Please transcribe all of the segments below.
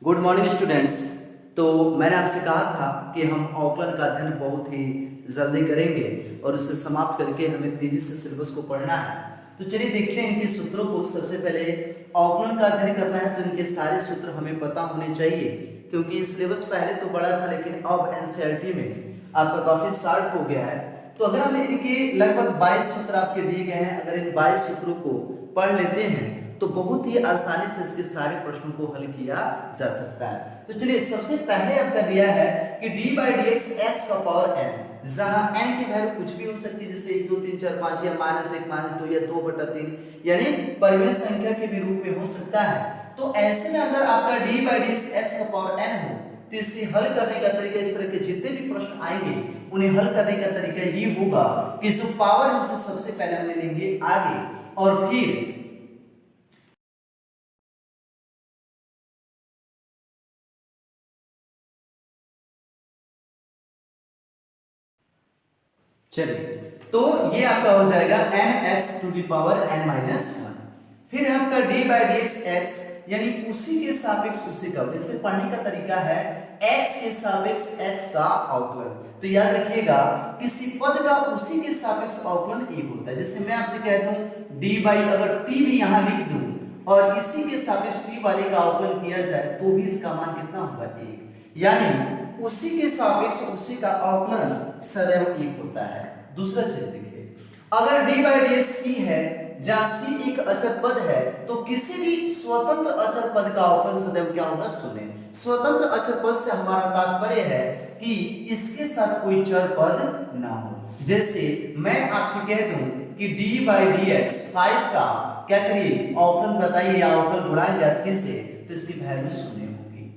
Good morning students. तो मैंने आपसे कहा था कि हम अवकलन का अध्ययन बहुत ही जल्दी करेंगे और उसे समाप्त करके हमें तेजी से सिलेबस को पढ़ना है। तो चलिए देखते हैं इनके सूत्रों को। सबसे पहले अवकलन का अध्ययन करना है तो इनके सारे सूत्र हमें पता होने चाहिए, क्योंकि सिलेबस पहले तो बड़ा था लेकिन अब एनसीईआरटी में आपका काफी शार्प हो गया है। तो अगर हम इनके लगभग 22 सूत्र आपके दिए गए हैं, अगर इन 22 सूत्रों को पढ़ लेते हैं तो बहुत ही आसानी से इसके सारे प्रश्नों को हल किया जा सकता है। तो चलिए सबसे पहले आपका दिया है कि d by d x x का पावर n, जहां n की वैल्यू कुछ भी हो सकती है, जैसे 1 2 3 4 5 या -1 -2 या 2/3, यानी परिमेय संख्या के भी रूप में हो सकता है। तो ऐसे में अगर आपका d बाई डी एक्स का पावर n हो तो इसे हल करने का तरीका, इस तरह के जितने भी प्रश्न आएंगे उन्हें हल करने का तरीका ये होगा कि जो पावर है उसे सबसे पहले हम ले लेंगे आगे और फिर चलिए तो ये आपका हो जाएगा nx to the power n minus 1। फिर आपका d बाई डी एक्स यानी उसी के सापेक्ष उसी का, जैसे पढ़ने का तरीका है x के सापेक्ष x का अवकलन। तो याद रखिएगा किसी पद का उसी के सापेक्ष अवकलन एक होता है। जैसे मैं आपसे कह दूं d बाई, अगर t भी यहां लिख दूं और इसी के सापेक्ष t वाले का अवकलन किया जाए तो भी इसका मान कितना होगा 1, यानी उसी के सापेक्ष उसी का अवकलन सदैव एक होता है। दूसरा चीज देखिए, अगर d by d x c है जहां c एक अचर पद है तो किसी भी स्वतंत्र अचर पद का अवकलन सदैव क्या होगा 0। स्वतंत्र अचर पद से हमारा तात्पर्य है कि इसके साथ कोई चर पद ना हो। जैसे मैं आपसे कह दूं कि d बाई डी एक्स 5 का क्या करिए अवकलन बताइए या अवकलन गुणाएं ज्ञात कीजिए, तो इसकी वैल्यू 0 होगी।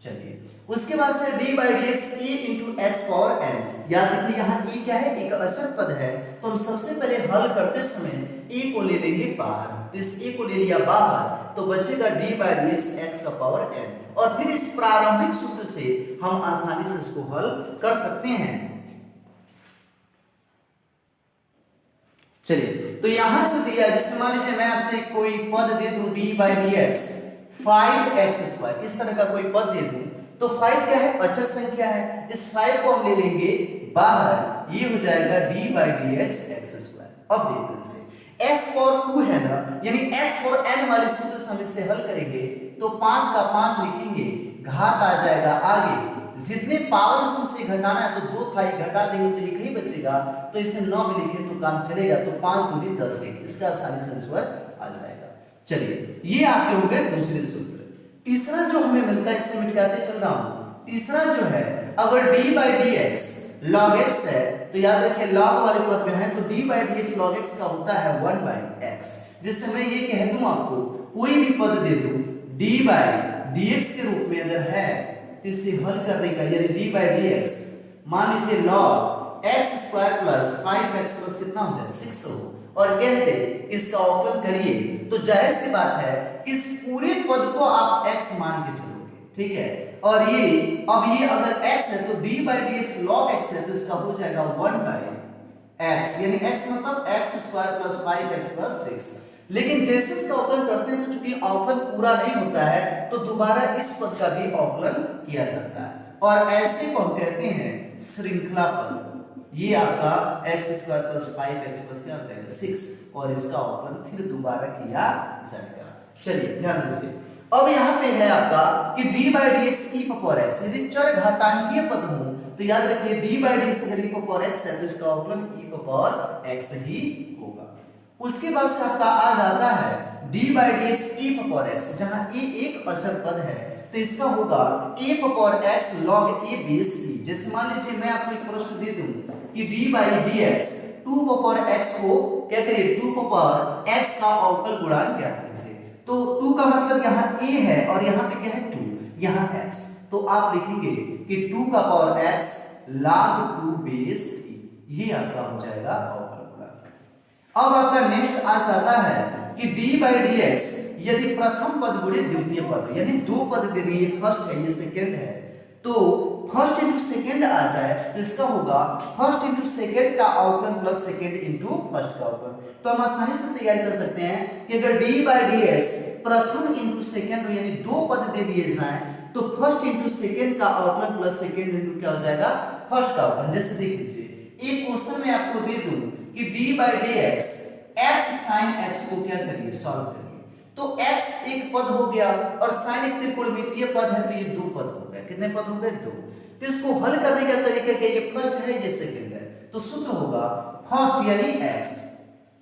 चलिए उसके बाद से d by d x a into x power n, याद रखिए यहाँ a क्या है, एक अचर पद है, तो हम सबसे पहले हल करते समय a को ले लेंगे बाहर, तो इस a को ले लिया बाहर तो बचेगा d by d x x का पावर n, और फिर इस प्रारंभिक सूत्र से हम आसानी से इसको हल कर सकते हैं। चलिए तो यहां से दिया, जैसे मान लीजिए मैं आपसे कोई पद दे दूं d by d x 5x², इस तरह का कोई पद दे दूं तो 5 क्या है, अचर संख्या है, इस 5 को हम ले लेंगे बाहर, ये हो जाएगा d by d x x²। अब देखते हैं इसे x पावर 2 है ना, यानी x पावर n वाले सूत्र से हम इसे हल करेंगे तो 5 का 5 लिखेंगे, घात आ जाएगा आगे, जितने पावर उसमें से घटाना है तो 2 था घटा देंगे तो एक ही बचेगा, तो इसे 9 में लिखे तो काम चलेगा, तो 5 दूनी 10 है, इसका आसानी से आंसर आ जाएगा। चलिए ये आपके हो गए दूसरे सूत्र। तीसरा जो हमें मिलता है इससे मिटाते चल रहा हूं। तीसरा जो है, अगर d by d x log x है तो याद रखिए log वाले पद में है तो d by d x log x का होता है 1 बाई x। जिससे मैं ये कह दूं आपको कोई भी पद दे दूं d बाई डी एक्स के रूप में अगर है तो इसे हल करने का, यानी d बाई डी एक्स मान लीजिए log x² plus 5x plus कितना हो जाए 6 हो, और कहते इसका अवकलन करिए तो जाहिर सी बात है कि इस पूरे पद को आप x मान के चलोगे, ठीक है, और ये अब ये अगर x है तो d by d x log x है तो इसका हो जाएगा 1 बाई x, यानी x मतलब x² प्लस 5x प्लस 6। लेकिन जैसे इसका अवकलन करते हैं तो चूंकि अवकलन पूरा नहीं होता है तो दोबारा इस पद का भी अवकलन किया जाता है, और ऐसे को हम कहते हैं श्रृंखला पद। ये आपका x² प्लस 5x प्लस क्या हो जाएगा 6, और इसका अवकलन फिर दोबारा किया जाएगा। चलिए ध्यान दीजिए, अब यहाँ पे है आपका कि d by d x e power x, यदि चर घातांकीय पद हो तो याद रखिए d बाई डी एक्स अगर e पावर x है तो इसका अवकलन e पावर x ही होगा। उसके बाद से आपका आ जाता है d by d x e power x, जहां a एक अचर पद है तो इसका होगा a power x log a base c। जैसे मान लीजिए मैं आपको एक प्रश्न दे दूं कि d by d x 2 power x को क्या करिए 2 पावर x का अवकल गुणांक ज्ञात कीजिए, तो 2 का मतलब यहाँ a है और यहाँ पे क्या है 2, यहाँ x, तो आप लिखेंगे कि 2 का power x log 2 base c, ये आपका हो जाएगा अवकल गुणांक। अब आपका नेक्स्ट आ जाता है कि d बाई डी एक्स यदि प्रथम पद गुणे द्वितीय पद, यानी दो पद दे दिए, फर्स्ट है ये सेकंड है, तो फर्स्ट इंटू सेकंड आ जाए तो इसका होगा फर्स्ट इंटू सेकंड का अवकलन प्लस सेकंड इंटू फर्स्ट का अवकलन। तो हम आसानी से तैयारी कर सकते हैं कि अगर d बाई डी एक्स प्रथम इंटू सेकेंड यानी दो पद दे दिए जाए तो फर्स्ट इंटू सेकेंड का अवकलन प्लस सेकेंड इंटू क्या हो जाएगा फर्स्ट का अवकलन। जैसे देख लीजिए एक क्वेश्चन में आपको दे दूं कि d/dx x sin x को क्या करिए सॉल्व करिए, तो x एक पद हो गया और sin एक त्रिकोणमितीय पद है तो ये दो पद हो गए। कितने पद हो गए दो। तो इसको हल करने का तरीका क्या, ये फर्स्ट है ये सेकंड है, तो सूत्र होगा फर्स्ट यानी x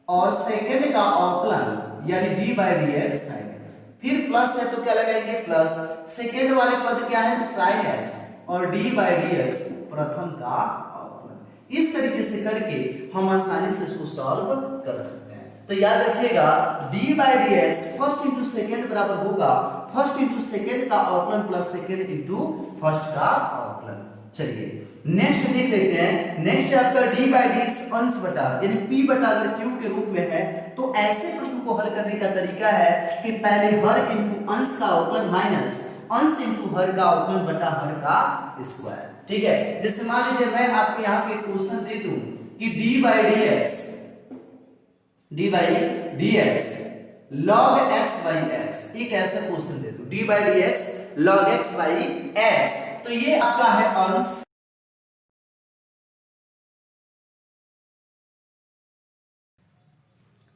और सेकंड का अवकलन यानी d/dx sin x, फिर प्लस है तो क्या लगाएंगे प्लस, सेकंड वाले पद क्या है sin x और d/dx प्रथम का अवकलन। इस तरीके से करके हम आसानी से इसको सॉल्व कर सकते हैं। तो याद रखिएगा d/dx फर्स्ट इंटू सेकंड बराबर होगा फर्स्ट इंटू सेकंड का अवकलन प्लस सेकंड इंटू फर्स्ट का अवकलन। चलिए नेक्स्ट देख लेते हैं। नेक्स्ट है आपका d/dx अंश बटा यानी p बटा अगर q के रूप में है तो ऐसे प्रश्न को हल करने का तरीका है कि पहले हर इंटू अंश का अवकलन माइनस अंश इंटू हर का अवकलन बटा हर का स्क्वायर। ठीक है, जैसे मान लीजिए मैं आपको यहाँ पे क्वेश्चन दे दूं कि d/dx log x by x, एक ऐसा क्वेश्चन दे दूं d/dx log x by x, तो ये आपका है अंश,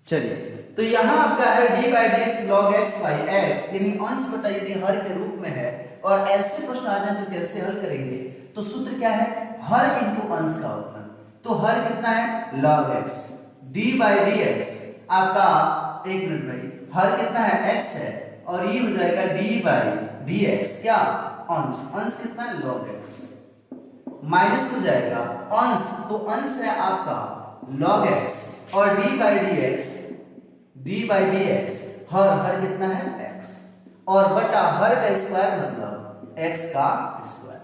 चलिए तो यहां आपका है d/dx log x by x यानी अंश बटा यदि हर के रूप में है और ऐसे प्रश्न आ जाए तो कैसे हल करेंगे, तो सूत्र क्या है हर इंटू अंश का अवकलन, तो हर कितना है log x d/dx आपका एक मिनट भाई हर कितना है x है और ये हो जाएगा d/dx क्या अंश, अंश कितना है log x माइनस हो जाएगा अंश, तो अंश है आपका log x और d/dx हर कितना है x और बटा हर का स्क्वायर मतलब x का स्क्वायर।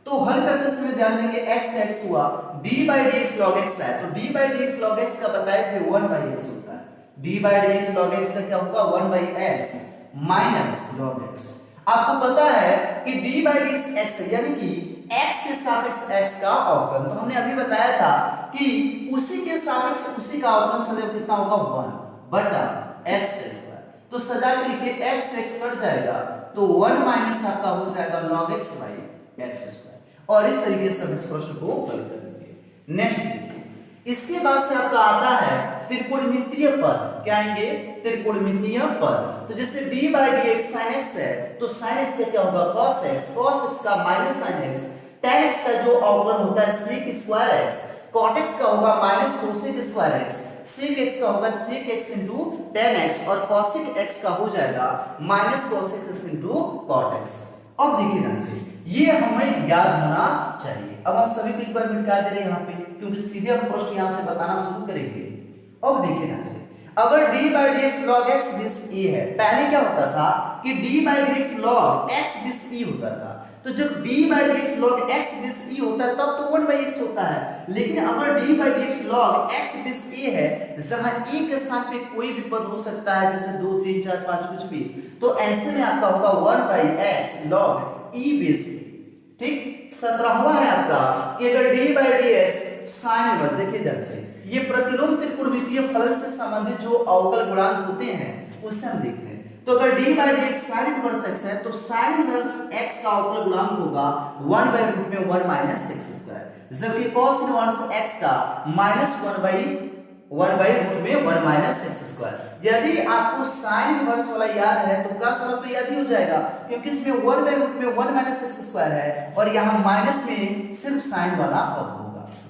तो हल करते समय ध्यान देंगे x हुआ d/dx log x है तो d/dx log x का बताए थे 1/x होता है, d/dx log x का क्या होगा 1/x माइनस log x। आपको पता है कि d/dx x यानी कि x के सापेक्ष x का अवकलन, तो हमने अभी बताया था कि उसी के सापेक्ष उसी का अवकलन सदैव कितना होगा 1 बटा x का स्क्वायर। तो सजा के लिखिए x कट जाएगा तो 1 माइनस आपका हो जाएगा log x by x square, और इस तरीके से हम इस प्रश्न को हल करेंगे। नेक्स्ट देखिए, इसके बाद से आपका आता है त्रिकोणमितीय पद, क्या आएंगे त्रिकोणमितीय पद। तो जैसे d/dx sin x है तो sin x का क्या होगा cos x का minus sin x, tan x का जो अवकलन होता है sec square x, cot x का होगा minus cosec square x, sec x का होगा sec x into tan x और cosec x का हो जाएगा minus cosec x into cot x। अब देखिए ध्यान से ये हमें याद होना चाहिए। अब हम सभी को एक बार मिटा दे रहे हैं यहाँ पे क्योंकि सीधे हम प्रश्न यहाँ से बताना शुरू करेंगे। अब देखिए ध्यान से अगर d/dx log x this e है, पहले क्या होता था कि d/dx log x this e होता था, तो जब d/dx log x this e होता है तब तो 1/x होता है, लेकिन अगर d/dx log x this e है जहां e के स्थान पे कोई भी पद हो सकता है जैसे 2 3 4 5 कुछ भी, तो ऐसे में आपका होगा 1/x log e this e। ठीक, 17वां है आपका कि अगर d/dx sin इनवर्स, देखिए ध्यान से ये प्रतिलोम त्रिकोणमितीय फलन से संबंधित जो अवकल गुणांक होते हैं उससे हम देख रहे हैं। तो अगर d/dx sin इनवर्स x है तो sin इनवर्स x का अवकल गुणांक होगा 1/रूट में 1 माइनस x स्क्वायर, जबकि cos इनवर्स x का माइनस 1/रूट में 1 माइनस x स्क्वायर। यदि आपको sin इनवर्स वाला याद है तो का वाला तो याद ही हो जाएगा क्योंकि इसमें 1/रूट में 1 माइनस x स्क्वायर है और यहाँ माइनस में सिर्फ sin वाला पद होगा।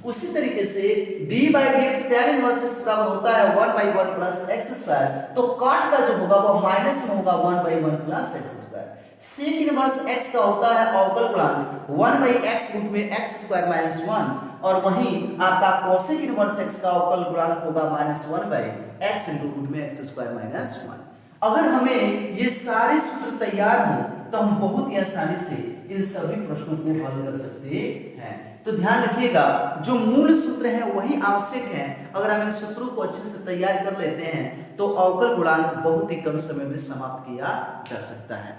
उसी तरीके से d/dx tan इनवर्स x बराबर होता है 1/1 प्लस x स्क्वायर, तो cot का जो होगा वो माइनस में होगा 1/1 plus x square. sec inverse x का होता है अवकल गुणांक 1/x रूट में x स्क्वायर माइनस 1, और वहीं आपका cosec इनवर्स x का अवकल गुणांक होगा माइनस 1/x इनटू रूट में x स्क्वायर माइनस 1। अगर हमें ये सारे सूत्र तैयार हो तो हम बहुत ही आसानी से इन सभी प्रश्नों को हल कर सकते हैं। तो ध्यान रखिएगा जो मूल सूत्र है वही आवश्यक है। अगर हम इन सूत्रों को अच्छे से तैयार कर लेते हैं तो अवकल गुणांक बहुत ही कम समय में समाप्त किया जा सकता है।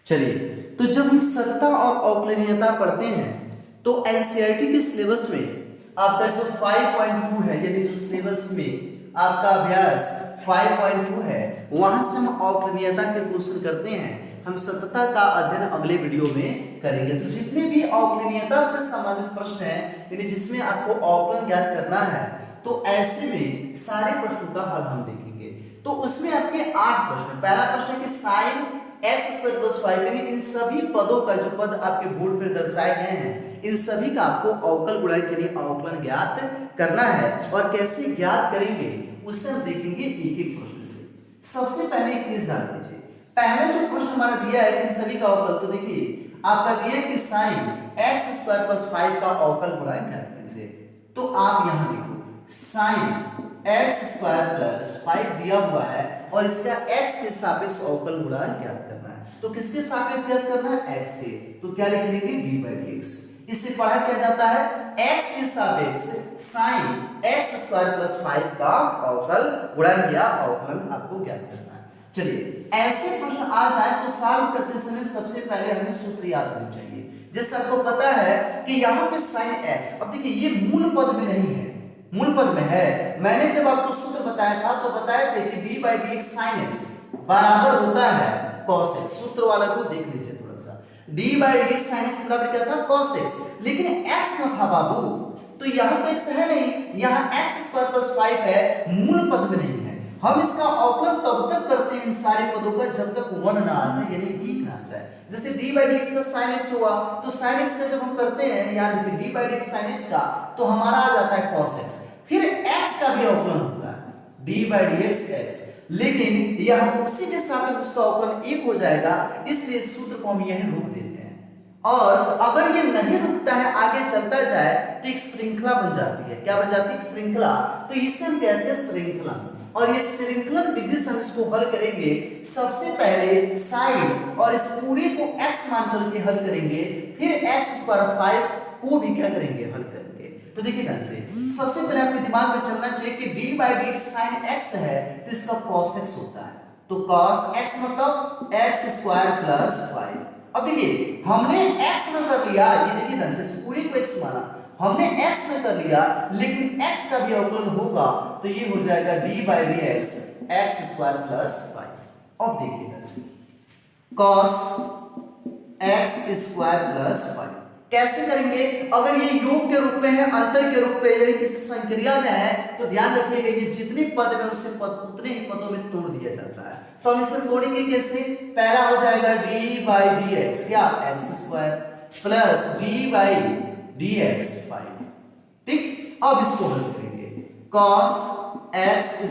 चलिए, तो जब हम सत्ता और अवकलनीयता पढ़ते हैं तो एनसीईआरटी के सिलेबस में आपका जो 5.2 है यानी जो सिलेबस में आपका अभ्यास 5.2 है, वहां से हम अवकलनीयता के क्वेश्चन करते हैं। हम सततता का अध्ययन अगले वीडियो में करेंगे। तो जितने भी अवकलनीयता से संबंधित प्रश्न हैं, यानी जिसमें आपको अवकलन ज्ञात करना है, तो ऐसे में सारे प्रश्नों का हल हम देखेंगे। तो उसमें आपके 8 प्रश्न। पहला प्रश्न है कि साइन x² + 5, यानी इन सभी पदों का जो पद आपके बोर्ड पर दर्शाए गए हैं, इन सभी का आपको अवकल गुणक यानी अवकलन ज्ञात करना है। और कैसे ज्ञात करेंगे उसे हम देखेंगे एक एक प्रश्न से। सबसे पहले एक चीज जान लीजिए, पहले जो प्रश्न हमारा दिया है इन सभी का अवकल, तो देखिए आपका दिया है कि साइन x² + 5 का अवकल गुणक ज्ञात कीजिए। तो आप यहां देखो साइन x² + 5 दिया हुआ है और इसका x के सापेक्ष अवकल गुणक ज्ञात करना है। तो किसके सापेक्ष ज्ञात करना है? x से। तो क्या लिखेंगे? d/dx। इसे पढ़ा क्या जाता है? x के सापेक्ष साइन x² + 5 का अवकल गुणक या अवकलन आपको ज्ञात करना है। चलिए ऐसे प्रश्न आ जाए तो सॉल्व करते समय सबसे पहले हमें सूत्र याद होना चाहिए। जैसे आपको पता है कि यहाँ पे sin x, अब देखिए ये मूल पद में नहीं है, मूल पद में है। मैंने जब आपको सूत्र बताया था तो बताए थे कि d/dx sin x बराबर होता है cos x। सूत्र वाला को देख लीजिए थोड़ा सा, d/dx sin x बराबर क्या था? cos x। लेकिन x में था बाबू, तो यहाँ तो x है नहीं, यहाँ x² + 5 है, मूल पद में नहीं है। हम इसका अवकलन तब तक करते हैं इन सारे पदों का जब तक 1 ना आ जाए, यानी 1 ना आ जाए। जैसे d/dx का sin x हुआ, तो sin x का जब हम करते हैं, याद रखिए d/dx sin x का, तो हमारा आ जाता है cos x। फिर x का भी अवकलन होता है d/dx x, लेकिन यह उसी के सापेक्ष उसका अवकलन 1 हो जाएगा, इसलिए सूत्र को हम यहीं रोक देते हैं। और अगर ये नहीं रुकता है, आगे चलता जाए, तो एक श्रृंखला बन जाती है। क्या बन जाती है? एक श्रृंखला। तो इसे हम कहते हैं श्रृंखलन। और ये श्रृंखलन विधि से हम इसको हल करेंगे। सबसे पहले साइन और इस पूरे को x मान करके हल करेंगे, फिर x² 5 को भी क्या करेंगे? हल करेंगे। तो देखिए ध्यान से, सबसे पहले आपके दिमाग में चलना चाहिए कि d/dx sin x है, तो इसका cos x होता है। तो cos x मतलब x² + 5। अब देखिए हमने x में कर लिया, ये देखिए ध्यान से, पूरे को x माना, हमने x में कर लिया, लेकिन x का भी अवकलन होगा, तो ये हो जाएगा d/dx x² + 5। अब देखिए cos x² + 5 कैसे करेंगे? अगर ये योग के रूप में है, अंतर के रूप में, यानी किसी संक्रिया में है, तो ध्यान रखिएगा ये जितने पद में उससे उतने ही पदों में तोड़ दिया जाता है। तो हम इसे तोड़ेंगे कैसे? पहला हो जाएगा d/dx क्या? x² + d/dx 5। ठीक, अब इसको हल करेंगे। cos x²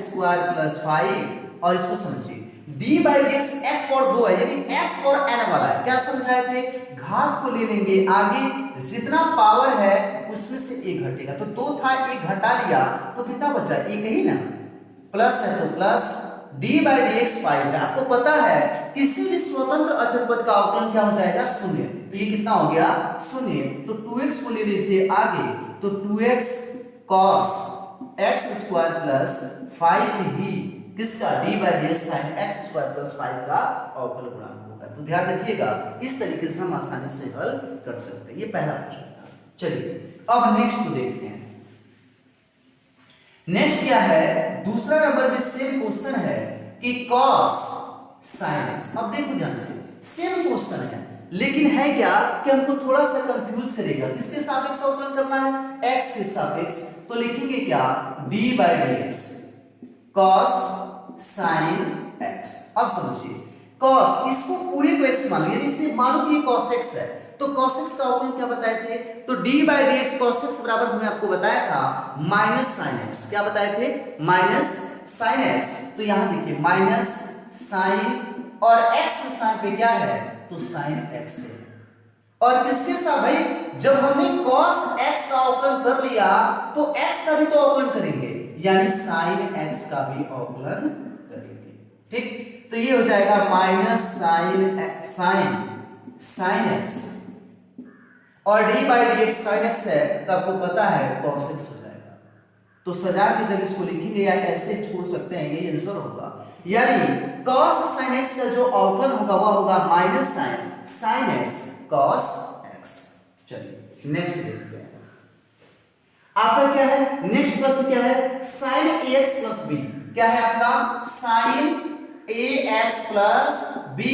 + 5 और इसको समझिए d/dx x for 2 है, यानी x for n वाला है। क्या समझाए थे? घात को ले लेंगे, आगे जितना पावर है उसमें से 1 घटेगा। तो 2 था, 1 घटा लिया, तो कितना बचा? 1 ही ना, प्लस है तो प्लस d/dx 5 है। आपको पता है किसी भी स्वतंत्र अचर पद का अवकलन क्या हो जाएगा? 0। तो ये कितना हो गया? 0। तो 2x को ले लीजिए आगे, तो 2x cos x² + 5 ही किसका? d/dx sin x² + 5 का अवकल गुणांक होगा। तो ध्यान रखिएगा, इस तरीके से हम आसानी से हल कर सकते हैं। ये पहला प्रश्न था। चलिए अब नेक्स्ट को देखते हैं। नेक्स्ट क्या है? दूसरा नंबर में सेम क्वेश्चन है कि cos sin x। अब देखो ध्यान से, सेम क्वेश्चन है, लेकिन है क्या कि हमको थोड़ा सा कंफ्यूज करेगा। किसके सापेक्ष अवकलन करना है? x के सापेक्ष। तो लिखेंगे क्या? d/dx cos sin x। अब समझिए cos, इसको पूरे को x मानो, यानी इसे मानो कि cos x है, तो cos x का अवकलन क्या बताए थे? तो d/dx cos x बराबर हमने आपको बताया था -sin x। क्या बताए थे? -sin x। तो यहां देखिए -sin और x के स्थान पे क्या है? तो sin x है। और किसके साथ भाई? जब हमने cos x का अवकलन कर लिया, तो x का भी तो अवकलन करेंगे, यानी sin x का भी अवकलन करेंगे। ठीक, तो ये हो जाएगा -sin x और d/dx sin x है, तो आपको पता है cos x हो जाएगा। तो सजा के जब इसको लिखेंगे या ऐसे छोड़ सकते हैं, ये आंसर होगा। यानी cos sin x का जो अवकलन होगा वह होगा -sin x cos x। चलिए नेक्स्ट देखते हैं। आपका क्या है नेक्स्ट प्रश्न क्या है साइन ax प्लस बी क्या है आपका साइन ax प्लस बी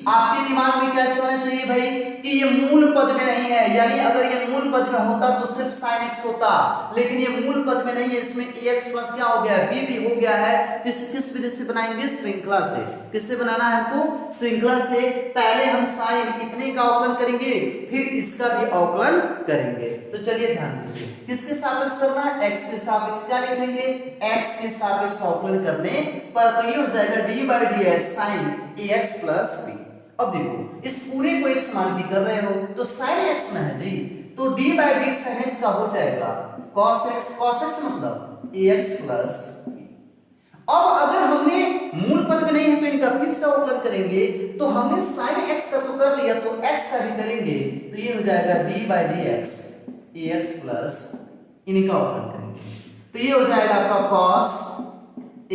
आपके दिमाग में क्या चलना चाहिए भाई कि ये मूल पद में नहीं है यानी अगर ये मूल पद में होता तो सिर्फ sin x होता लेकिन ये मूल पद में नहीं है इसमें ax प्लस क्या हो गया है b भी हो गया है किस विधि से बनाएंगे श्रृंखला से किससे बनाना है हमको श्रृंखला से पहले हम sin इतने का अवकलन करेंगे फिर इसका भी अवकलन करेंगे तो चलिए ध्यान दीजिए किसके सापेक्ष करना है x के सापेक्ष क्या लिख लेंगे x के सापेक्ष अवकलन करने पर तो ये हो जाएगा d by dx sin ax plus b अब देखो इस पूरे को x मान के कर रहे हो तो sin x ना है जी तो d by dx sin x का हो जाएगा cos x मतलब ax plus b अब अगर हमने मूल पद में नहीं है तो इनका फिर से अवकलन करेंगे तो हमने sin x का तो कर लिया तो x का भी करेंगे तो ये हो जाएगा d by dx ax plus इनका अवकलन करेंगे तो ये हो जाएगा आपका cos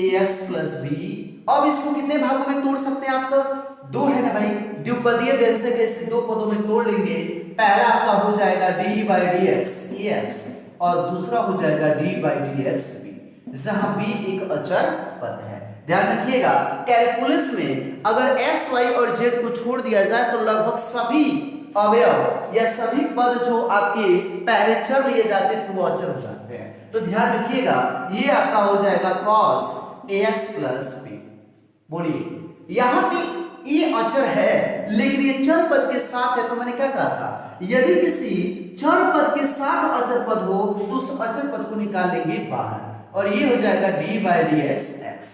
ax plus b अब इसको कितने भागों में तोड़ सकते हैं आप सब दो है ना भाई द्विपदीय व्यंजक ऐसे दो पदों में तोड़ लेंगे पहला आपका हो जाएगा d by dx ax और दूसरा हो जाएगा d by dx b जहां b एक अचर पद है ध्यान रखिएगा कैलकुलस में अगर x y और z को छोड़ दिया जाए तो लगभग सभी अवयव या सभी पद जो आपके पहले चर लिए जाते थे वो अचर हो जाते हैं तो ध्यान रखिएगा ये आपका हो जाएगा cos ax plus b बोलिए यहां पे ये अचर है लेकिन ये चर पद के साथ है तो मैंने क्या कहा था यदि किसी चर पद के साथ अचर पद हो तो उस अचर पद को निकाल लेंगे बाहर और ये हो जाएगा d by dx x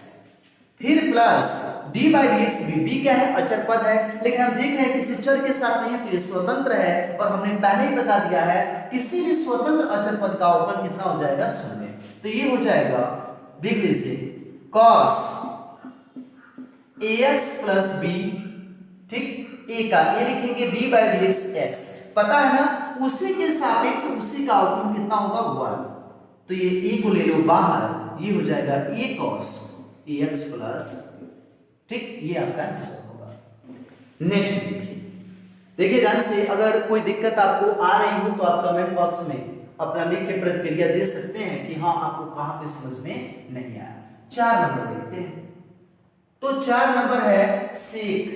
फिर plus d by dx b क्या है अचर पद है लेकिन हम देख रहे हैं किसी चर के साथ नहीं है तो ये स्वतंत्र है और हमने पहले ही बता दिया है किसी भी स्वतंत्र अचर पद का अवकलन कितना हो जाएगा शून्य तो ये हो जाएगा देख लीजिए cos ax plus b ठीक a का ये लिखेंगे d by dx x पता है ना उसी के सापेक्ष उसी का अवकलन कितना होगा 1 तो ये a को ले लो बाहर ये हो जाएगा a cos ax plus ठीक ये आपका आंसर होगा नेक्स्ट देखिए ध्यान से अगर कोई दिक्कत आपको आ रही हो तो आप कमेंट बॉक्स में अपना लिख के प्रतिक्रिया दे सकते हैं कि हाँ आपको कहां पे समझ में नहीं आया 4 नंबर देखते हैं तो 4 नंबर है sec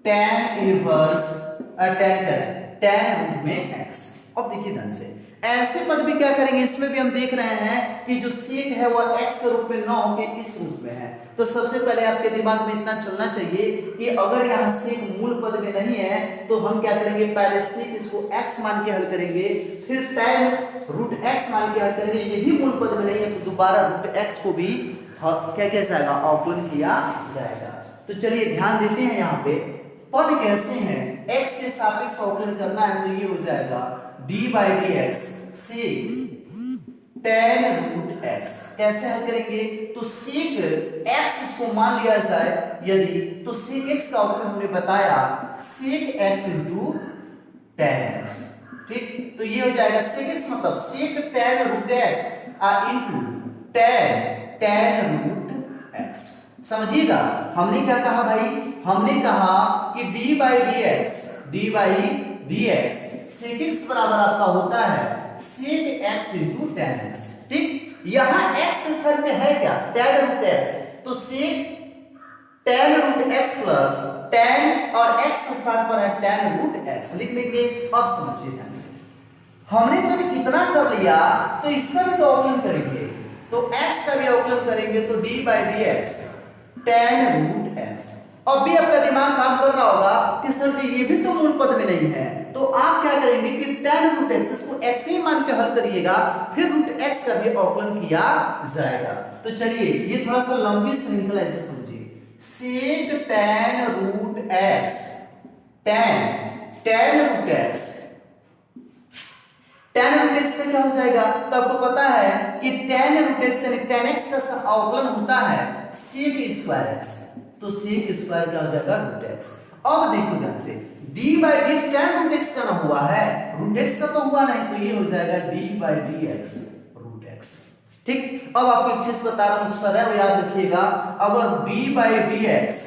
tan inverse tan root में x अब देखिए ध्यान से ऐसे पद भी क्या करेंगे इसमें भी हम देख रहे हैं कि जो sec है वो x के रूप में न होकर इस रूप में है तो सबसे पहले आपके दिमाग में इतना चलना चाहिए कि अगर यहाँ sec मूल पद में नहीं है तो हम क्या करेंगे पहले sec इसको x मान के हल करेंगे फिर tan रूट x मान के हल करेंगे ये भी मूल पद में नहीं है तो दोबारा रूट x को भी क्या किया जाएगा अवकलन किया जाएगा तो चलिए ध्यान देते हैं यहाँ पे पद कैसे हैं x के सापेक्ष अवकलन करना है तो ये हो जाएगा d by dx sec tan root x कैसे हल करेंगे तो sec x इसको मान लिया जाए यदि तो sec x का अवकलन हमने बताया sec x into tan x ठीक तो ये हो जाएगा sec x मतलब sec tan root x into tan root x समझिएगा हमने क्या कहा भाई हमने कहा कि d by dx sec x बराबर आपका होता है sec x into tan x ठीक यहां x के स्थान पे है क्या tan रूट x तो sec tan root x plus tan और x के स्थान पर है tan रूट x लिख लेंगे अब समझिए ध्यान से हमने जब इतना कर लिया तो इसका भी तो अवकलन करेंगे तो x का भी अवकलन करेंगे तो d by dx tan root x अब भी आपका दिमाग काम कर रहा होगा कि सर जी ये भी तो मूल पद में नहीं है तो आप क्या करेंगे कि tan रूट x इसको x ही मान के हल करिएगा फिर रूट x का भी अवकलन किया जाएगा तो चलिए ये थोड़ा सा लंबी श्रृंखला ऐसे समझिए sec tan root x tan root x tan root x का क्या हो जाएगा तो आपको पता है कि tan रूट x यानी tan x का अवकलन होता है sec स्क्वायर x तो sec स्क्वायर क्या हो जाएगा रूट x अब देखो ध्यान से d by dx tan root x का ना हुआ है रूट x का तो हुआ नहीं तो ये हो जाएगा d by dx root x ठीक अब आपको एक चीज बता रहा हूं सदैव याद रखिएगा अगर d by dx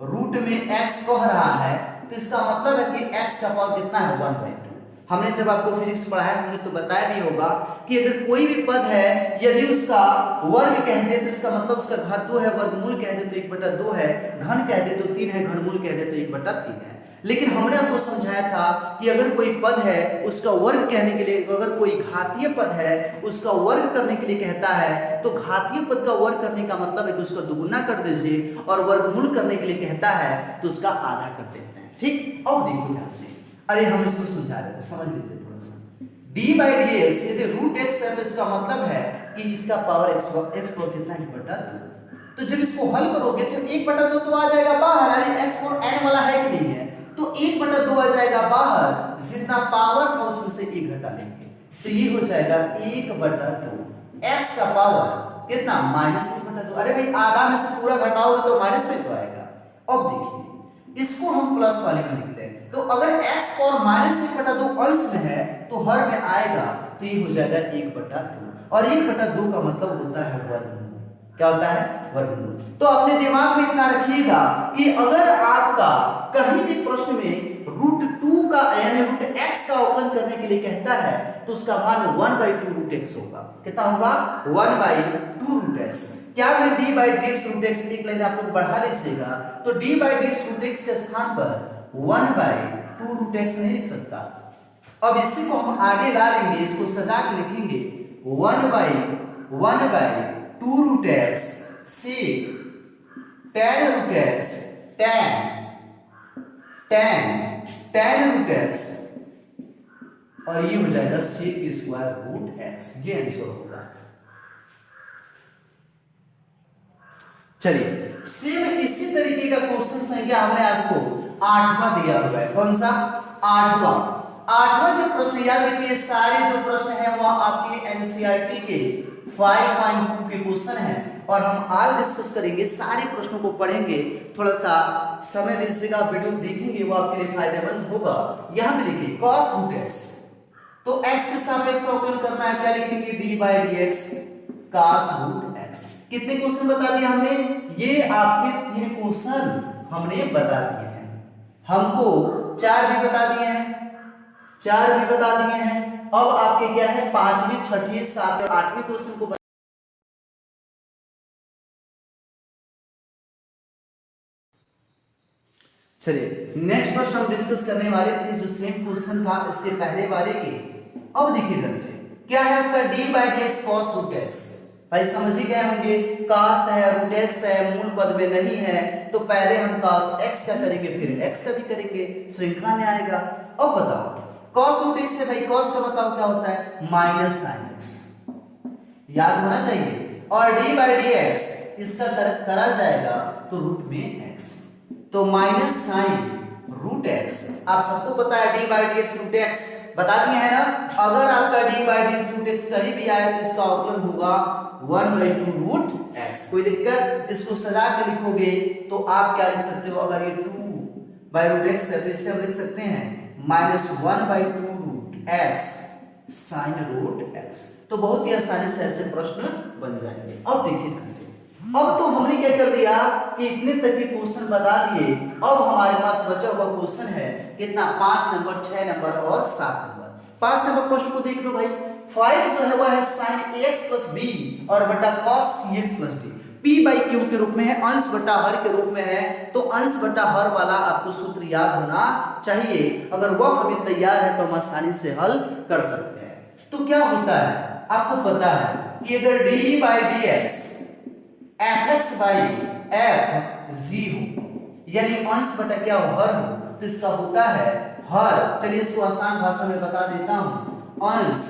रूट में x कह रहा है तो इसका मतलब है कि x का पावर कितना है 1/2 हमने जब आपको फिजिक्स पढ़ाया हमने तो बताया भी होगा कि अगर कोई भी पद है यदि उसका वर्ग कह दे तो इसका मतलब उसका घात 2 है, वर्गमूल कह दे तो 1/2 है, घन कह दे तो 3 है, घनमूल कह दे तो 1/3 है। लेकिन हमने आपको समझाया था कि अगर कोई पद है उसका वर्ग कहने के लिए, अगर कोई घातीय पद है उसका वर्ग करने के लिए कहता है तो घातीय पद का वर्ग करने का मतलब है कि उसका दुगुना कर दीजिए, और वर्गमूल करने के लिए कहता है तो उसका आधा कर देते हैं। ठीक, अब देखो ध्यान से, अरे हम इसको समझा रहे थे, समझ लीजिए थोड़ा सा। d/dx यदि √x है तो इसका मतलब है कि इसका पावर x पावर कितना है 1/2। तो जब इसको हल करोगे तो 1/2 तो आ जाएगा बाहर, अरे x पावर n वाला है कि नहीं है, तो 1/2 आ जाएगा बाहर, जितना पावर था उसमें से 1 घटा लेंगे तो ये हो जाएगा 1/2 x का पावर कितना -1/2। अरे भाई आधा में से पूरा घटाओगे तो माइनस में तो आएगा। अब देखिए इसको हम प्लस वाले में लिख लें तो अगर x पावर -1/2 अंश में है तो हर में आएगा तो ये हो जाएगा 1/2, और 1/2 का मतलब होता है वर्गमूल। क्या होता है? वर्गमूल। तो अपने दिमाग में इतना रखिएगा कि अगर आपका कहीं भी प्रश्न में √2 का यानी √x का अवकलन करने के लिए कहता है तो उसका मान 1/2 √x होगा। कितना होगा? 1/2 √x। क्या मैं d/dx √x एक लाइन आप लोग बढ़ा लीजिएगा तो d/dx √x के स्थान पर 1/2 √x नहीं लिख सकता। अब इसी को हम आगे ला लेंगे, इसको सजा के लिखेंगे 1/2 √x से tan √x tan √x, और ये हो जाएगा sec² √x। ये आंसर होगा। चलिए सेम इसी तरीके का क्वेश्चन संख्या हमने आपको 8वां दिया हुआ है। कौन सा? 8वां जो प्रश्न, याद रखिए सारे जो प्रश्न हैं वो आपके एनसीईआरटी के 5.2 के क्वेश्चन हैं, और हम आज डिस्कस करेंगे, सारे प्रश्नों को पढ़ेंगे, थोड़ा सा समय दीजिएगा, वीडियो देखेंगे वो आपके लिए फायदेमंद होगा। यहां पे देखिए cos √x, तो x के सापेक्ष अवकलन करना है, क्या लिखेंगे? d/dx cos √x। कितने क्वेश्चन बता दिए हमने? ये आपके 3 क्वेश्चन हमने बता दिए हैं, हमको 4 भी बता दिए हैं, 4 भी बता दिए हैं। अब आपके क्या है 5वीं 6वीं 7वीं 8वीं क्वेश्चन को चलिए नेक्स्ट प्रश्न हम डिस्कस करने वाले थे जो सेम क्वेश्चन था इससे पहले वाले के। अब देखिए इधर से क्या है आपका d/dx cos √x। भाई समझ ही गए होंगे, cos है √x है, मूल पद में नहीं है तो पहले हम cos x का करेंगे फिर x का भी करेंगे, श्रृंखला में आएगा। अब बताओ cos √x से भाई cos का बताओ क्या होता है? -sin x, याद होना चाहिए, और d/dx इसका करा जाएगा तो रूट में x, तो -sin √x। आप सबको पता है d/dx √x बता दिए हैं ना। अगर आपका d/dx √x कहीं भी आए तो इसका अवकलन होगा 1/2 √x। कोई दिक्कत? इसको सजा के लिखोगे तो आप क्या लिख सकते हो? अगर ये 2/√x है तो इससे हम लिख सकते हैं -1/2 √x sin √x। तो बहुत ही आसानी से ऐसे प्रश्न बन जाएंगे। अब देखिए ध्यान से, अब तो हमने क्या कर दिया कि इतने तक के क्वेश्चन बता दिए। अब हमारे पास बचा हुआ क्वेश्चन है कितना? 5 नंबर, 6 नंबर और 7 नंबर। 5 नंबर प्रश्न को देख लो भाई। 5 जो है वह है sin ax + b और बटा cos cx + d। p/q के रूप में है, अंश बटा हर के रूप में है, तो अंश बटा हर वाला आपको सूत्र याद होना चाहिए। अगर वह हमें तैयार है तो हम आसानी से हल कर सकते हैं। तो क्या होता है आपको पता है कि अगर d/dx fx/f 0 यानी अंश बटा क्या हो? हर हो, तो इसका होता है हर। चलिए इसको आसान भाषा में बता देता हूं, अंश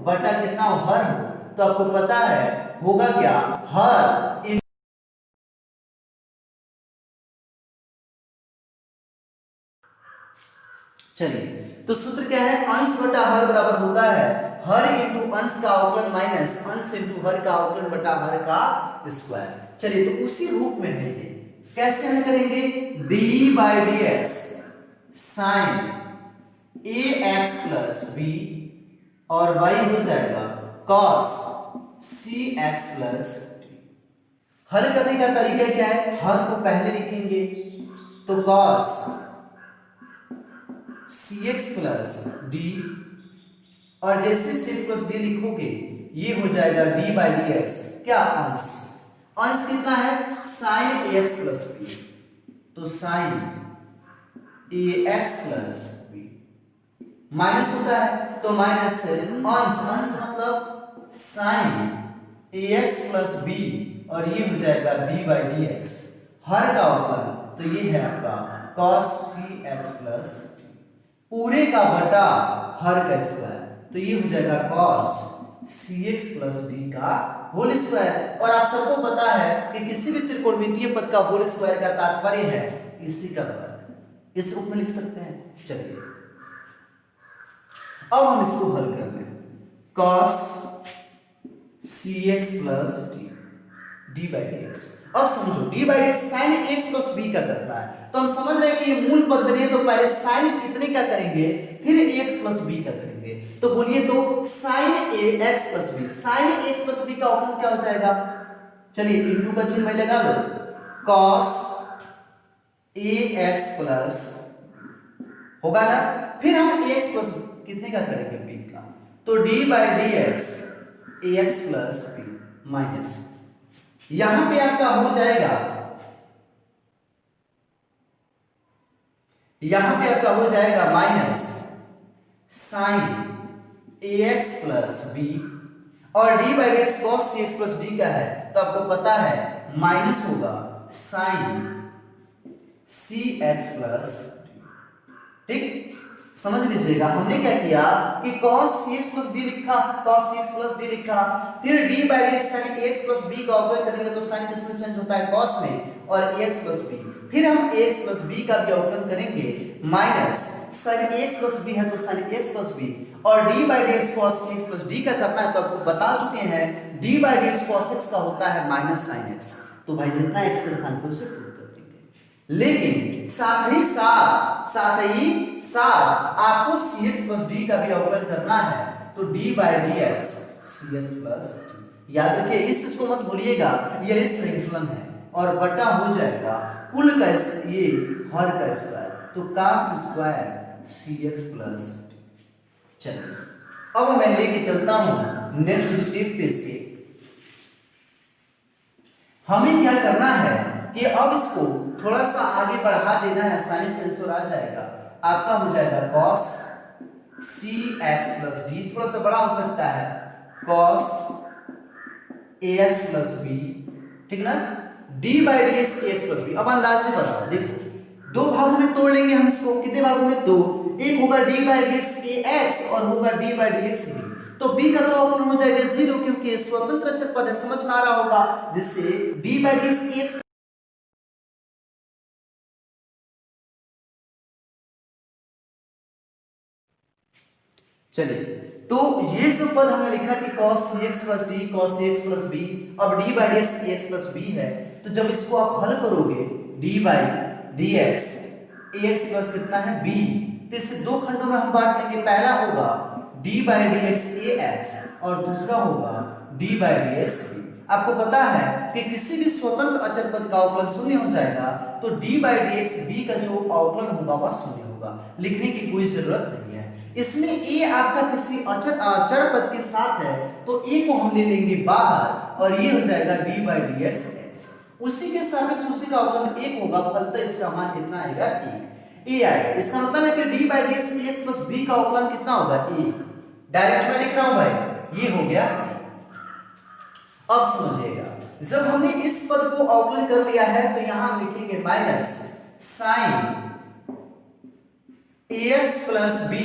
बटा कितना हो? हर हो, तो आपको पता है होगा क्या? हर। चलिए तो सूत्र क्या है? अंश बटा हर बराबर होता है हर इंटू अंश का अवकलन माइनस अंश इंटू हर का अवकलन बटा हर का स्क्वायर। चलिए तो उसी रूप में है ये, कैसे हम करेंगे? d/dx sin ax + b और y हो जाएगा cos cx + d। हल करने का तरीका क्या है? हर को पहले लिखेंगे तो cos cx + d और जैसे सी एक्स प्लस डी लिखोगे ये हो जाएगा डी बाई डी एक्स, क्या अंश, अंश कितना है साइन ए एक्स प्लस बी, तो साइन ए एक्स प्लस बी माइनस होता है तो माइनस से अंश, अंश मतलब साइन ए एक्स प्लस बी और ये हो जाएगा डी बाई डी एक्स, हर का अवकलन तो ये है आपका cos सी एक्स प्लस पूरे का बटा हर का स्क्वायर, तो ये हो जाएगा cos c x plus d का होल स्क्वायर। और आप सबको पता है कि किसी भी त्रिकोणमितीय पद का होल स्क्वायर का तात्पर्य है इसी का वर्ग, इस रूप में लिख सकते हैं। चलिए अब हम इसको हल कर लें, cos c x plus d d by d x. अब समझो d by d x sine x plus B का करना है, तो हम समझ रहे हैं कि ये मूल पद बने तो पहले साइन कितने का करेंगे फिर एक्स प्लस बी का करेंगे, तो बोलिए तो साइन ए x plus B, sine x plus B का अवकलन क्या हो जाएगा, चलिए इनटू का चिन्ह लगा लो, cos ए एक्स प्लस होगा ना, फिर हम एक्स प्लस कितने का करेंगे बी का, तो d by d x a x plus b minus, यहां पे आपका हो जाएगा, यहां पे आपका हो जाएगा माइनस साइन ए एक्स प्लस बी और d by d x cos c x plus d का है तो आपको पता है माइनस होगा साइन सी एक्स प्लस, ठीक समझ लीजिएगा हमने क्या किया कि cos cx plus d लिखा, cos cx plus d लिखा, फिर d by dx sin ax plus b का अवकलन करेंगे तो sin किसमें चेंज होता है cos में और ax plus b, फिर हम ax plus b का भी अवकलन करेंगे minus sin ax plus b है तो sin ax plus b और d by dx cos cx plus d का करना है तो आपको बता चुके हैं d by dx cos x का होता है माइनस sin x, तो भाई जितना x के स्थान पे उसे पुट कर देंगे, लेकिन साथ ही साथ आपको cx plus d का भी अवकलन करना है तो d by dx cx plus d, याद रखिए इसको मत भूलिएगा ये श्रृंखलन है और बटा हो जाएगा कुल का ये हर का स्क्वायर, तो cos square cx plus d। चलिए अब मैं लेके चलता हूं नेक्स्ट स्टेप पे इसके, हमें क्या करना है कि अब इसको थोड़ा सा आगे बढ़ा देना है, आसानी से आंसर आ जाएगा, आपका हो जाएगा cos cx plus d, थोड़ा सा बड़ा हो सकता है cos ax plus b, ठीक ना, d by dx ax plus b। अब अंदाज से बताओ, देखो दो भागों में तोड़ लेंगे हम इसको, कितने भागों में, दो, एक होगा d by dx ax और होगा d by dx b, तो b का तो अवकलन हो जाएगा 0 क्योंकि स्वतंत्र अचर पद है, समझ में आ रहा होगा, जिससे d by dx ax चलिए तो ये जो पद हमने लिखा कि cos cx plus d cos cx plus b, अब d by dx ax plus b है, तो जब इसको आप हल करोगे d by dx ax plus कितना है b, तो इसे दो खंडों में हम बांट लेंगे, पहला होगा d by dx ax और दूसरा होगा d by dx b। आपको पता है कि किसी भी स्वतंत्र अचर पद का अवकलन शून्य हो जाएगा तो d by dx b का जो अवकलन होगा वह शून्य होगा, लिखने की कोई जरूरत नहीं है। इसमें a आपका किसी अचर पद के साथ है तो a को हम ले लेंगे बाहर और ये हो जाएगा d by dx x, उसी के सापेक्ष उसी का अवकलन 1 होगा, फलतः इसका मान कितना आएगा 1 a आएगा। इसका मतलब है कि d by dx x plus b का अवकलन कितना होगा 1, डायरेक्ट में लिख रहा हूं भाई, ये हो गया। अब समझिएगा जब हमने इस पद को अवकलन कर लिया है तो यहां हम लिखेंगे minus sin ax plus b,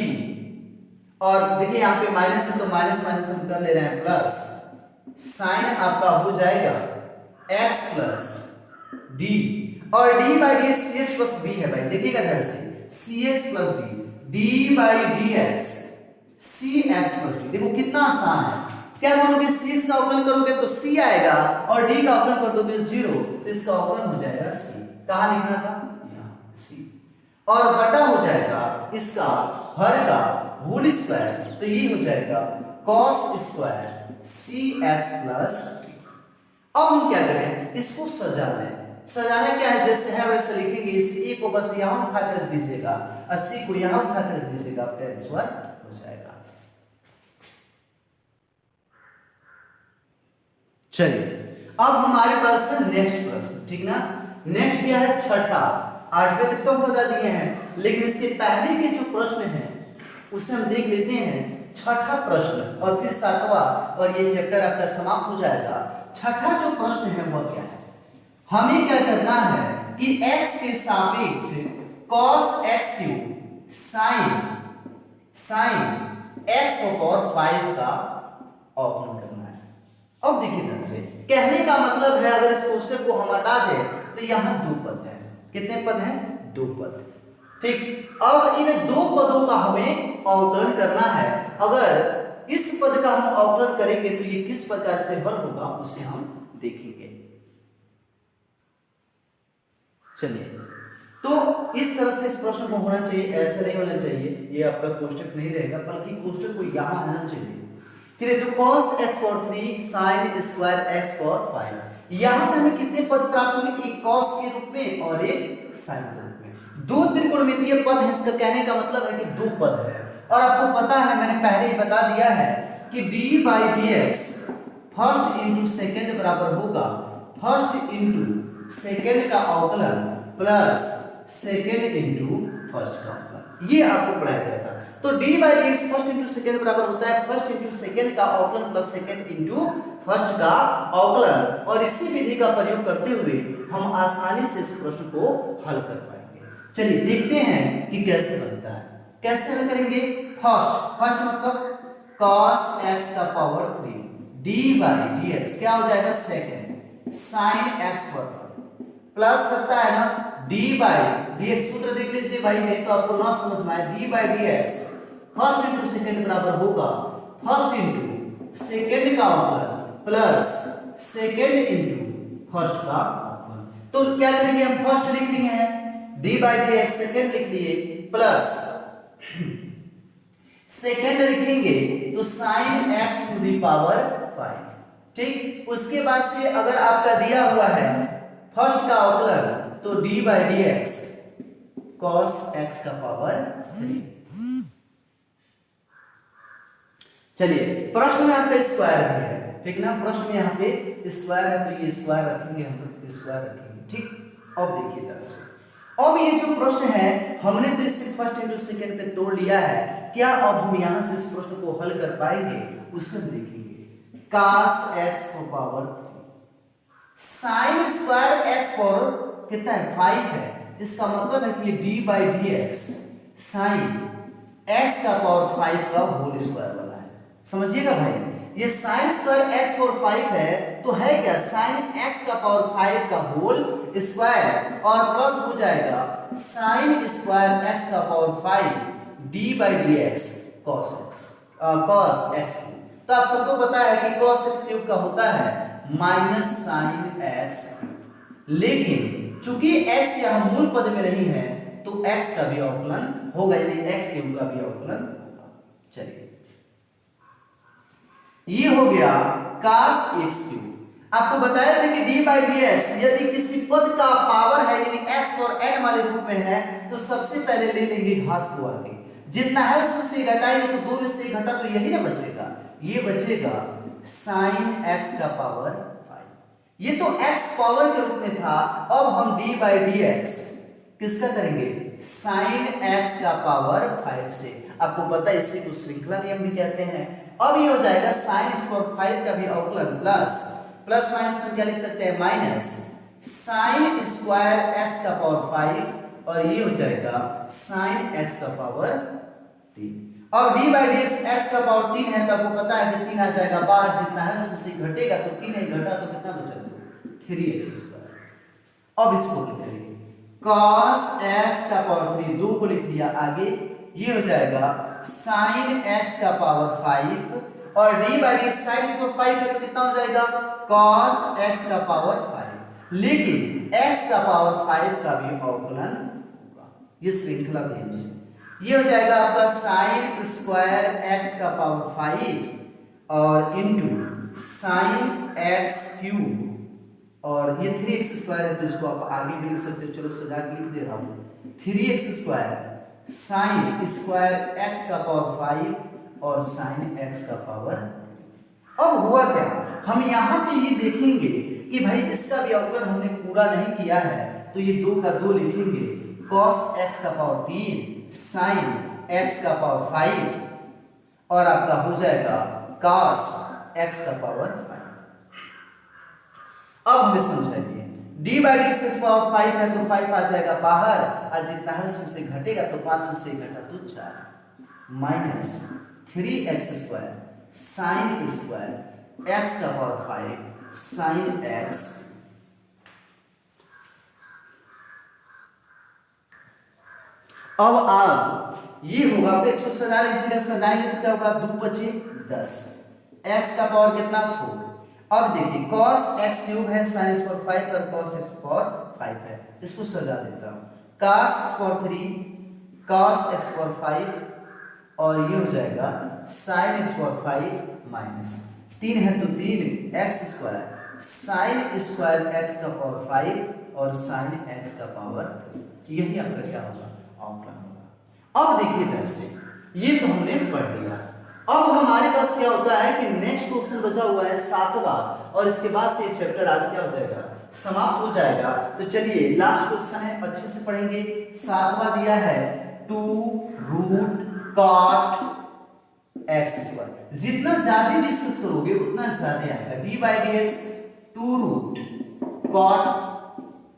और देखिए यहाँ पे माइनस है तो माइनस माइनस हम कर ले रहे हैं प्लस, साइन आपका हो जाएगा x प्लस d और d by d x cx plus b है भाई, देखिएगा ध्यान से cx plus d d by d x cx plus d, देखो कितना आसान है, क्या करोगे cx का अवकलन करोगे तो c आएगा और d का अवकलन कर दोगे 0 तो इसका अवकलन हो जाएगा c, कहाँ लिखना था यहाँ c, और बटा हो जाएगा इसका हर का होल स्क्वायर, तो ये हो जाएगा cos square cx plus d। अब हम क्या करें इसको सजा लें, सजाना क्या है जैसे है वैसे लिखेंगे, इस a को बस यहां उठा कर रख दीजिएगा और c को यहां उठा कर रख दीजिएगा, आपका आंसर हो जाएगा। चलिए अब हमारे पास है नेक्स्ट प्रश्न, ठीक ना। नेक्स्ट क्या है, छठा। 8वें तक तो हम बता दिए हैं, लेकिन इसके पहले के जो प्रश्न है उसे हम देख लेते हैं। छठा प्रश्न और फिर 7वां, और ये चैप्टर आपका समाप्त हो जाएगा। छठा जो प्रश्न है वह क्या है, हमें क्या करना है कि x के सापेक्ष cos x cube sin x power 5 का अवकलन करना है। अब देखिए ध्यान से, कहने का मतलब है अगर इस कोष्टक को हम हटा दें तो यहां दो पद हैं। कितने पद हैं, दो पद, ठीक। अब इन दो पदों का हमें अवकलन करना है। अगर इस पद का हम अवकलन करेंगे तो ये किस प्रकार से हल होगा उसे हम देखेंगे। चलिए, तो इस तरह से इस प्रश्न को होना चाहिए, ऐसा नहीं होना चाहिए। ये आपका कोष्टक नहीं रहेगा, बल्कि कोष्टक को यहां होना चाहिए। चलिए, तो cos x power 3 sin square x power 5, यहां पे हमें कितने पद प्राप्त होंगे, एक cos के रूप में और एक sin के रूप में। दो त्रिकोणमितीय पद है, इसका कहने का मतलब है कि दो पद है। और आपको पता है, मैंने पहले ही बता दिया है कि d/dx फर्स्ट इंटू सेकेंड बराबर होगा फर्स्ट इंटू सेकेंड का अवकलन प्लस सेकेंड इंटू फर्स्ट का अवकलन। ये आपको पढ़ाया गया था। तो d/dx फर्स्ट इंटू सेकेंड बराबर होता है फर्स्ट इंटू सेकेंड का अवकलन प्लस सेकेंड इंटू फर्स्ट का अवकलन। और इसी विधि का प्रयोग करते हुए हम आसानी से इस प्रश्न को हल कर पाएंगे। चलिए देखते हैं कि कैसे बनता है। कैसे हल करेंगे, फर्स्ट मतलब cos x का पावर 3 d/dx क्या हो जाएगा, सेकेंड sin x पर प्लस करता है ना d/dx। सूत्र देख लीजिए भाई, नहीं तो आपको ना समझ में आए। d/dx फर्स्ट इंटू सेकेंड बराबर होगा फर्स्ट इंटू सेकेंड का अवकलन प्लस सेकेंड इंटू फर्स्ट का अवकलन। तो क्या करेंगे, हम फर्स्ट लिख लिए हैं, d/dx सेकेंड लिख लिए, प्लस सेकेंड लिखेंगे तो sin x to the power 5, ठीक। उसके बाद से अगर आपका दिया हुआ है फर्स्ट का अवकलन तो d/dx cos x का पावर 3। चलिए, प्रश्न में आपका स्क्वायर भी है, ठीक ना। प्रश्न में यहाँ पे स्क्वायर है तो ये स्क्वायर रखेंगे, हम लोग स्क्वायर रखेंगे, ठीक। अब देखिए ध्यान से, अब ये जो प्रश्न है हमने तो इसे फर्स्ट इंटू सेकेंड पे तोड़ लिया है। क्या अब हम यहाँ से इस प्रश्न को हल कर पाएंगे, उससे हम देखेंगे। cos x को power 3 sin square x power कितना है, 5 है। इसका मतलब है कि ये d/dx sin x का पावर 5 का होल स्क्वायर वाला है। समझिएगा भाई, ये sin स्क्वायर x पावर 5 है तो है क्या, sin x का पावर 5 का होल स्क्वायर और प्लस हो जाएगा sin स्क्वायर x का पावर 5 d/dx cos x। तो आप सबको पता है कि cos x क्यूब का होता है माइनस sin x, लेकिन चूंकि x यहाँ मूल पद में नहीं है तो x का भी अवकलन होगा, यानी x क्यूब का भी अवकलन होगा। चलिए, ये हो गया cos x क्यूब। आपको बताया था कि d/dx यदि किसी पद का पावर है, यानी x और n वाले रूप में है, तो सबसे पहले ले लेंगे घात को आगे, जितना है उसमें से घटाएंगे तो 2 में से घटा तो यही ना बचेगा, ये बचेगा sin x का पावर 5। ये तो x पावर के रूप में था, अब हम d/dx किसका करेंगे, sin x का पावर 5 से। आपको पता है इसी को श्रृंखला नियम भी कहते हैं। अब ये हो जाएगा sin x पावर 5 का भी अवकलन प्लस माइनस में क्या लिख सकते हैं, माइनस sin स्क्वायर x का पावर 5, और ये हो जाएगा sin x का पावर 3। और d/dx x का पावर 3 है तो आपको पता है कि 3 आ जाएगा बाहर, जितना है उसमें से घटेगा तो 3 है, घटा तो कितना बचा, 3x²। अब इसको लिखेंगे cos x का पावर 3, 2 को लिख लिया आगे, ये हो जाएगा sin x का पावर 5, और d/dx sin x पावर 5 है तो कितना हो जाएगा, cos x का पावर 5, लेकिन x का पावर 5 का भी अवकलन होगा, ये श्रृंखला नियम से। ये हो जाएगा आपका sin स्क्वायर x का पावर 5 और इंटू sin x क्यूब, और ये 3x² है तो इसको आप आगे भी लिख सकते हो, चलो सजा के लिख दे रहा हूं, 3x² sin स्क्वायर x का पावर 5 और sin x का पावर। अब हुआ क्या, हम यहाँ पे ये देखेंगे कि भाई इसका भी अवकलन हमने पूरा नहीं किया है, तो ये 2 का 2 लिखेंगे, cos x का पावर 3 sin x का पावर 5 और आपका हो जाएगा cos x का पावर 5। अब हमें समझाइए, d by d x power 5 है तो 5 आ जाएगा बाहर, और जितना है उसमें से घटेगा तो 5 से घटा तो 4 minus 3x square sine square x का पावर 5 साइन x। अब आप ये होगा तो इसको सजा लीजिएगा, सजाएंगे तो क्या होगा, 2 बचे 10, x का पावर कितना 4। अब देखिए cos x क्यूब है sin x पावर 5 पर cos x पावर 5 है, इसको सजा देता हूं, cos x power 3 cos x power 5 और ये हो जाएगा sin x पावर 5 माइनस 3 है तो 3 x square sin square x का पावर 5 और sin x का पावर, यही आपका क्या होगा, अवकलन होगा। अब देखिए ध्यान से, ये तो हमने पढ़ लिया। अब हमारे पास क्या होता है कि नेक्स्ट क्वेश्चन बचा हुआ है 7वां, और इसके बाद से ये चैप्टर आज क्या हो जाएगा, समाप्त हो जाएगा। तो चलिए लास्ट क्वेश्चन है, अच्छे से पढ़ेंगे। 7वां दिया है 2 रूट cot x स्क्वायर, जितना ज्यादा डिस्कस करोगे उतना ज्यादा आएगा, d by d x 2 root cot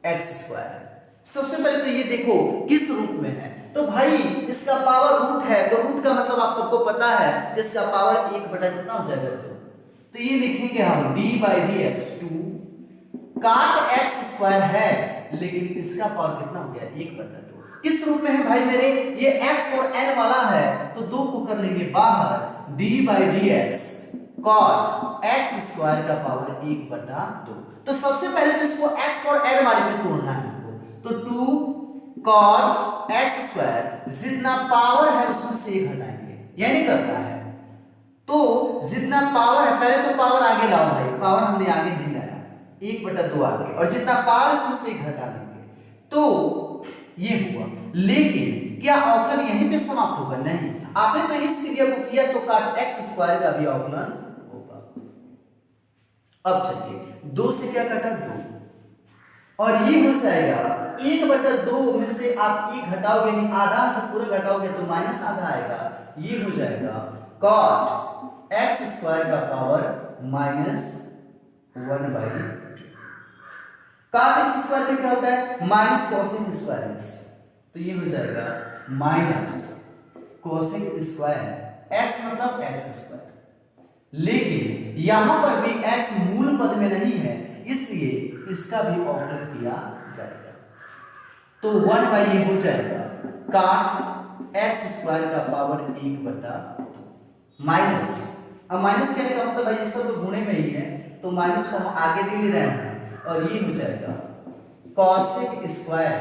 x square. सबसे पहले तो ये देखो किस रूप में है, तो भाई इसका पावर रूट है, तो रूट का मतलब आप सबको पता है, इसका पावर 1 बटा कितना हो जाएगा, तो ये लिखेंगे हम d by d x 2 cot x square है, लेकिन इसका पावर कितना हो गया, 1 बटा 2। किस रूप में है भाई मेरे, ये x और n वाला है, तो 2 को कर लेंगे बाहर, d by d x cot x square का पावर 1 बटा 2। तो सबसे पहले तो इसको x और n वाले में तोड़ना है, तो 2 cot x स्क्वायर जितना पावर है उसमें से 1 घटाएंगे, यानी करता है, तो जितना पावर है, पहले तो पावर आगे लाओ भाई, पावर हमने आगे नहीं लाया, 1 बटा 2 आगे, और जितना पावर उसमें से 1 घटा देंगे, तो ये हुआ। लेकिन क्या अवकलन यहीं पे समाप्त होगा, नहीं, आपने तो इस क्रिया को किया तो cot x स्क्वायर का भी अवकलन होगा। अब चलिए 2 से क्या कटा, 2, और ये हो जाएगा 1 बटा 2 में से आप 1 घटाओगे, नहीं आधा से पूरा घटाओगे तो माइनस आधा आएगा, ये हो जाएगा cot x स्क्वायर का power minus 1 by. cot x square में क्या होता है, माइनस कोसेक स्क्वायर x, तो ये हो जाएगा माइनस कोसेक स्क्वायर x मतलब x स्क्वायर, लेकिन यहां पर भी x मूल पद में नहीं है, इसलिए इसका भी अवकलन किया जाएगा, तो 1 बाई ये हो जाएगा cot x स्क्वायर का पावर 1 बटा माइनस। अब माइनस कहने का मतलब भाई ये सब तो गुणे में ही है, तो माइनस को हम आगे ले रहे हैं, और ये हो जाएगा cosec स्क्वायर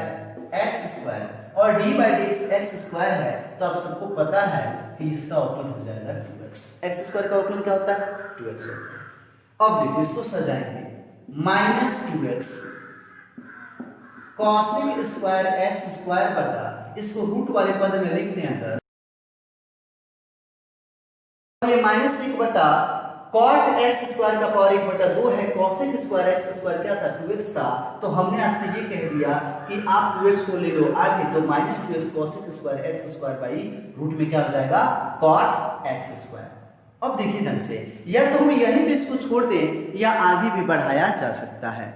x स्क्वायर, और d by d x square है, तो आप सबको पता है कि इसका अवकलन हो जाएगा 2x। x स्क्वायर का अवकलन क्या होता है, 2x होता है। अब देखिए इसको सजाएंगे, minus 2x cosec square x square बटा, इसको रूट वाले पद में लिखने अगर, ये माइनस 1 बटा cot x स्क्वायर का पावर 1 बटा 2 है, cosec स्क्वायर x स्क्वायर क्या था, 2x था, तो हमने आपसे ये कह दिया कि आप 2x को ले लो आगे, तो minus 2x cosec square x square by root में क्या हो जाएगा, cot x स्क्वायर। अब देखिए ढंग से, या तो हम यहीं पे इसको छोड़ दें या आगे भी बढ़ाया जा सकता है।